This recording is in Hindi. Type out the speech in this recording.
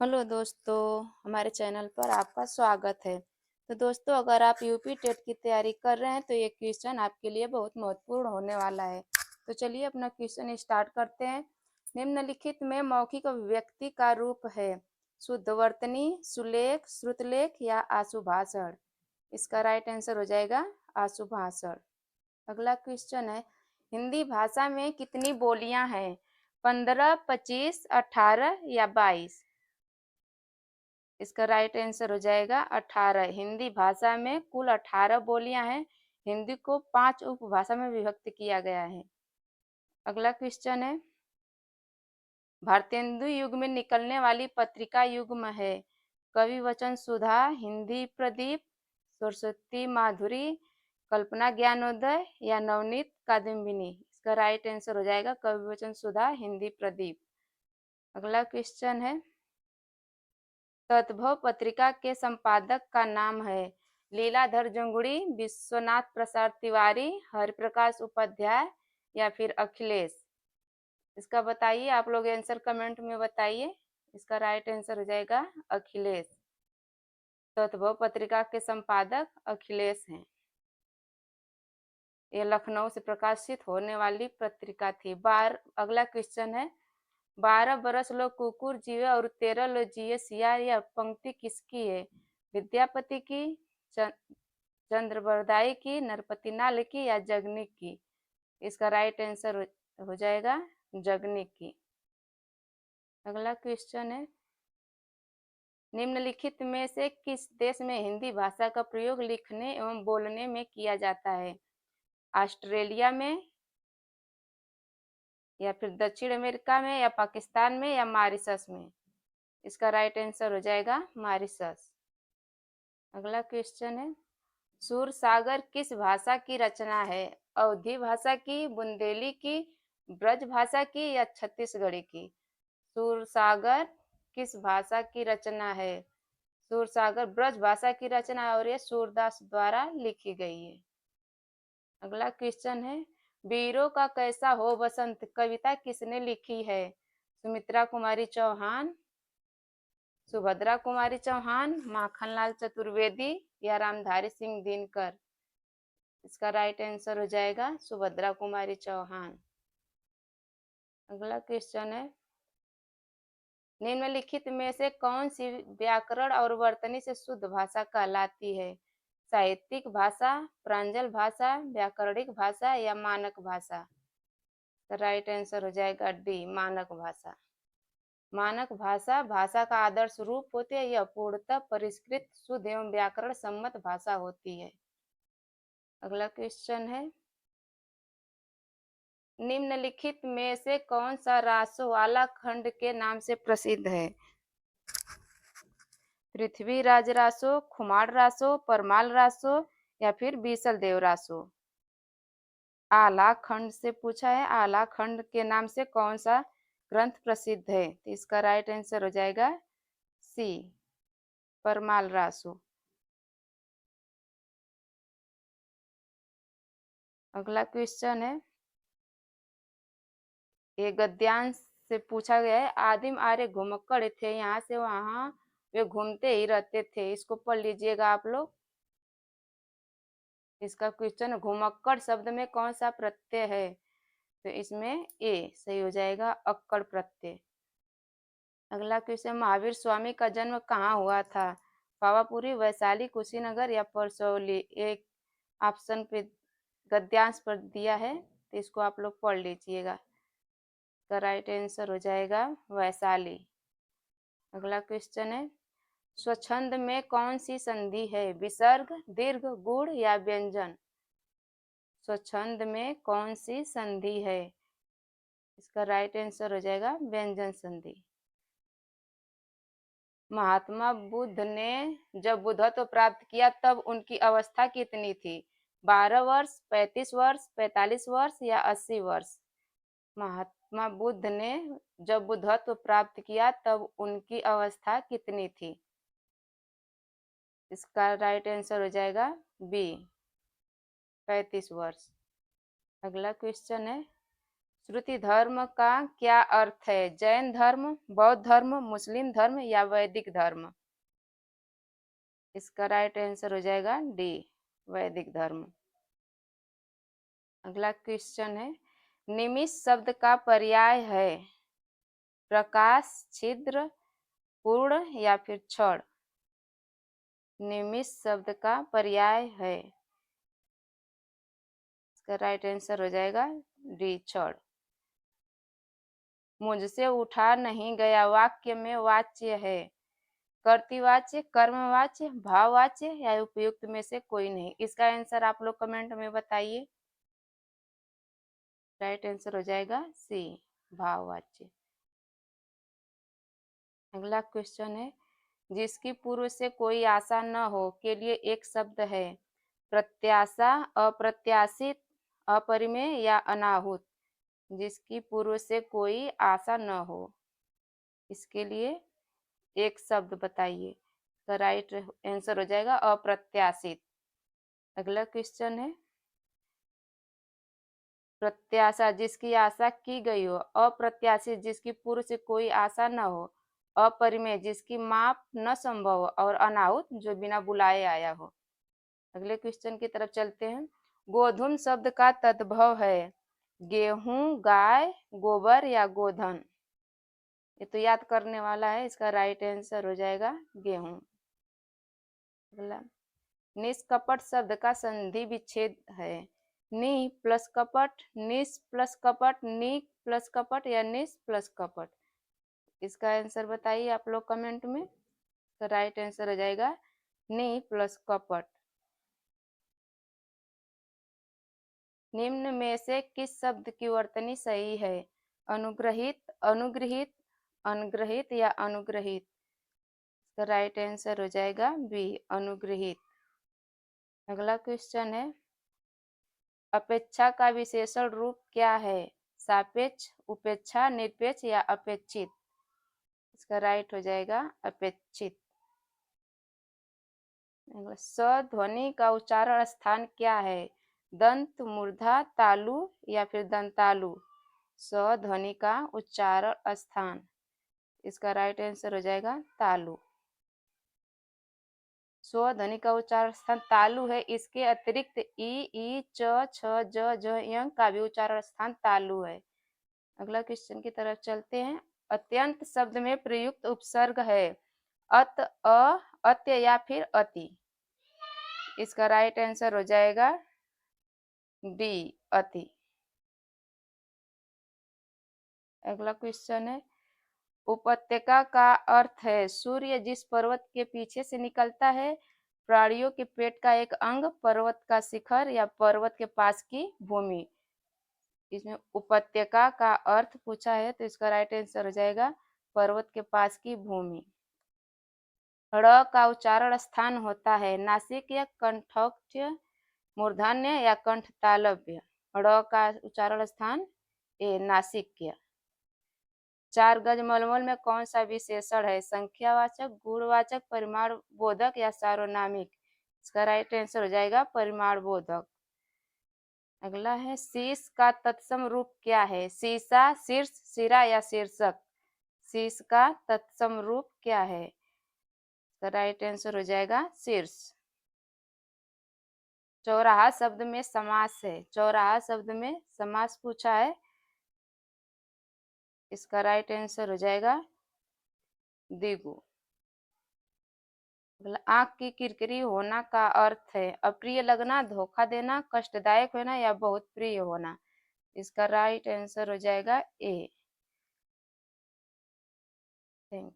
हेलो दोस्तों, हमारे चैनल पर आपका स्वागत है। तो दोस्तों, अगर आप यूपी टेट की तैयारी कर रहे हैं तो ये क्वेश्चन आपके लिए बहुत महत्वपूर्ण होने वाला है। तो चलिए अपना क्वेश्चन स्टार्ट करते हैं। निम्नलिखित में मौखिक अभिव्यक्ति का रूप है शुद्धवर्तनी, सुलेख, श्रुतलेख या आशुभाषण। इसका राइट आंसर हो जाएगा आशुभाषण। अगला क्वेश्चन है, हिंदी भाषा में कितनी बोलियां हैं? 15, 25, 18 या 22? इसका राइट आंसर हो जाएगा 18। हिंदी भाषा में कुल 18 बोलियां हैं। हिंदी को 5 उपभाषा में विभक्त किया गया है। अगला क्वेश्चन है, भारतेंदु युग में निकलने वाली पत्रिका युग्म है कवि वचन सुधा, हिंदी प्रदीप, सरस्वती माधुरी, कल्पना ज्ञानोदय या नवनीत कादम्बिनी। इसका राइट आंसर हो जाएगा कवि वचन सुधा, हिंदी प्रदीप। अगला क्वेश्चन है, तद्भव पत्रिका के संपादक का नाम है लीलाधर जंगुड़ी, विश्वनाथ प्रसाद तिवारी, हरिप्रकाश उपाध्याय या फिर अखिलेश। इसका बताइए, आप लोग आंसर कमेंट में बताइए। इसका राइट आंसर हो जाएगा अखिलेश। तद्भव पत्रिका के संपादक अखिलेश हैं। ये लखनऊ से प्रकाशित होने वाली पत्रिका थी। अगला क्वेश्चन है, 12 बरस लो कुकुर जीवे और 13 लो जिये सिया, यह पंक्ति किसकी है? विद्यापति की, चंद्रबरदाई की, नरपतिनाल की या जगनी की? इसका राइट आंसर हो जाएगा जगनी की। अगला क्वेश्चन है, निम्नलिखित में से किस देश में हिंदी भाषा का प्रयोग लिखने एवं बोलने में किया जाता है? ऑस्ट्रेलिया में या फिर दक्षिण अमेरिका में या पाकिस्तान में या मॉरिशस में? इसका राइट आंसर हो जाएगा मॉरिशस। अगला क्वेश्चन है, सूरसागर किस भाषा की रचना है? अवधी भाषा की, बुंदेली की, ब्रज भाषा की या छत्तीसगढ़ी की? सूरसागर किस भाषा की रचना है? सूरसागर ब्रज भाषा की रचना है और ये सूरदास द्वारा लिखी गई है। अगला क्वेश्चन है, वीरों का कैसा हो बसंत कविता किसने लिखी है? सुमित्रा कुमारी चौहान, सुभद्रा कुमारी चौहान, माखनलाल चतुर्वेदी या रामधारी सिंह दिनकर? इसका राइट आंसर हो जाएगा सुभद्रा कुमारी चौहान। अगला क्वेश्चन है, निम्नलिखित में से कौन सी व्याकरण और वर्तनी से शुद्ध भाषा कहलाती है? साहित्यिक भाषा, प्रांजल भाषा, व्याकरणिक भाषा या मानक भाषा? राइट आंसर हो जाएगा डी, मानक भाषा। मानक भाषा भाषा का आदर्श रूप होती है। यह पूर्णतः परिष्कृत, शुद्ध एवं व्याकरण सम्मत भाषा होती है। अगला क्वेश्चन है, निम्नलिखित में से कौन सा रासो वाला खंड के नाम से प्रसिद्ध है? पृथ्वीराज रासो, खुमार रासो, परमाल रासो या फिर बीसल देव रासो? आला खंड से पूछा है। आला खंड के नाम से कौन सा ग्रंथ प्रसिद्ध है? तो इसका राइट आंसर हो जाएगा सी, परमाल रासो। अगला क्वेश्चन है, ये गद्यांश से पूछा गया है, आदिम आर्य घुमक्कड़ थे, यहाँ से वहां वे घूमते ही रहते थे। इसको पढ़ लीजिएगा आप लोग। इसका क्वेश्चन, घुमक्कड़ शब्द में कौन सा प्रत्यय है? तो इसमें ए सही हो जाएगा, अक्कड़ प्रत्यय। अगला क्वेश्चन, महावीर स्वामी का जन्म कहाँ हुआ था? पावापुरी, वैशाली, कुशीनगर या परसौली? एक ऑप्शन पे गद्यांश पर दिया है, तो इसको आप लोग पढ़ लीजिएगा। इसका राइट आंसर हो जाएगा वैशाली। अगला क्वेश्चन है, स्वच्छंद में कौन सी संधि है? विसर्ग, दीर्घ, गुण या व्यंजन? स्वच्छंद में कौन सी संधि है? इसका राइट आंसर हो जाएगा व्यंजन संधि। महात्मा बुद्ध ने जब बुद्धत्व प्राप्त किया तब उनकी अवस्था कितनी थी? 12 वर्ष, 35 वर्ष, 45 वर्ष या 80 वर्ष? महात्मा बुद्ध ने जब बुद्धत्व प्राप्त किया तब उनकी अवस्था कितनी थी? इसका राइट आंसर हो जाएगा बी, 35 वर्ष। अगला क्वेश्चन है, श्रुति धर्म का क्या अर्थ है? जैन धर्म, बौद्ध धर्म, मुस्लिम धर्म या वैदिक धर्म? इसका राइट आंसर हो जाएगा डी, वैदिक धर्म। अगला क्वेश्चन है, निमिष शब्द का पर्याय है प्रकाश, छिद्र, पूर्ण या फिर क्षण? निमिष शब्द का पर्याय है, इसका राइट आंसर हो जाएगा डी, क्षण। मुझसे उठा नहीं गया वाक्य में वाच्य है कर्तृवाच्य, कर्मवाच्य, भाववाच्य या उपयुक्त में से कोई नहीं? इसका आंसर आप लोग कमेंट में बताइए। राइट आंसर हो जाएगा सी, भाववाच्य। अगला क्वेश्चन है, जिसकी पूर्व से कोई आशा न हो के लिए एक शब्द है प्रत्याशा, अप्रत्याशित, अपरिमेय या अनाहुत? जिसकी पूर्व से कोई आशा न हो, इसके लिए एक शब्द बताइए। तो राइट आंसर हो जाएगा अप्रत्याशित। अगला क्वेश्चन है, प्रत्याशा जिसकी आशा की गई हो, अप्रत्याशित जिसकी पूर्व से कोई आशा न हो, अपरिमेय जिसकी माप न संभव हो और अनाहुत जो बिना बुलाए आया हो। अगले क्वेश्चन की तरफ चलते हैं। गोधूम शब्द का तद्भव है गेहूं, गाय, गोबर या गोधन? ये तो याद करने वाला है, इसका राइट आंसर हो जाएगा गेहूं। अगला, निष्कपट शब्द का संधि विच्छेद है नि प्लस कपट, निस प्लस कपट, नि प्लस कपट या निस प्लस कपट? इसका आंसर बताइए आप लोग कमेंट में। तो राइट आंसर हो जाएगा नि प्लस कपट। निम्न में से किस शब्द की वर्तनी सही है? अनुग्रहित, अनुग्रहित, अनग्रहित या अनुग्रहित? तो राइट आंसर हो जाएगा बी, अनुग्रहित। अगला क्वेश्चन है, अपेक्षा का विशेषण रूप क्या है? सापेक्ष, उपेक्षा, निरपेक्ष या अपेक्षित? इसका राइट हो जाएगा अपेक्षित। स ध्वनि का उच्चारण स्थान क्या है? दंत, मूर्धा, तालु या फिर दंतालु? स ध्वनि का उच्चारण स्थान, इसका राइट आंसर हो जाएगा तालु। स्व ध्वनि का उच्चारण स्थान तालु है। इसके अतिरिक्त ई, च, छ, ज, झ, य का भी उच्चारण स्थान तालु है। अगला क्वेश्चन की तरफ चलते हैं। अत्यंत शब्द में प्रयुक्त उपसर्ग है अत, अ, अत्य या फिर अति? इसका राइट आंसर हो जाएगा डी, अति। अगला क्वेश्चन है, उपत्यका का अर्थ है सूर्य जिस पर्वत के पीछे से निकलता है, प्राणियों के पेट का एक अंग, पर्वत का शिखर या पर्वत के पास की भूमि? इसमें उपत्यका का अर्थ पूछा है तो इसका राइट आंसर हो जाएगा पर्वत के पास की भूमि। ड़ का उच्चारण स्थान होता है नासिक या कंठोक्त्य, मूर्धन्य या कंठ तालव्य? ड़ का उच्चारण स्थान ए, नासिक। 4 गज मलमल में कौन सा विशेषण है? संख्यावाचक, गुणवाचक, परिमाण बोधक या सार्वनामिक? इसका राइट आंसर हो जाएगा परिमाण बोधक। अगला है, शीश का तत्सम रूप क्या है? शीशा, शीर्ष, सिरा या शीर्षक? शीश का तत्सम रूप क्या है? तो राइट आंसर हो जाएगा शीर्ष। चौराहा शब्द में समास है, चौराहा शब्द में समास पूछा है, इसका राइट आंसर हो जाएगा द्विगु। आंख की किरकिरी होना का अर्थ है अप्रिय लगना, धोखा देना, कष्टदायक होना या बहुत प्रिय होना? इसका राइट आंसर हो जाएगा ए। थैंक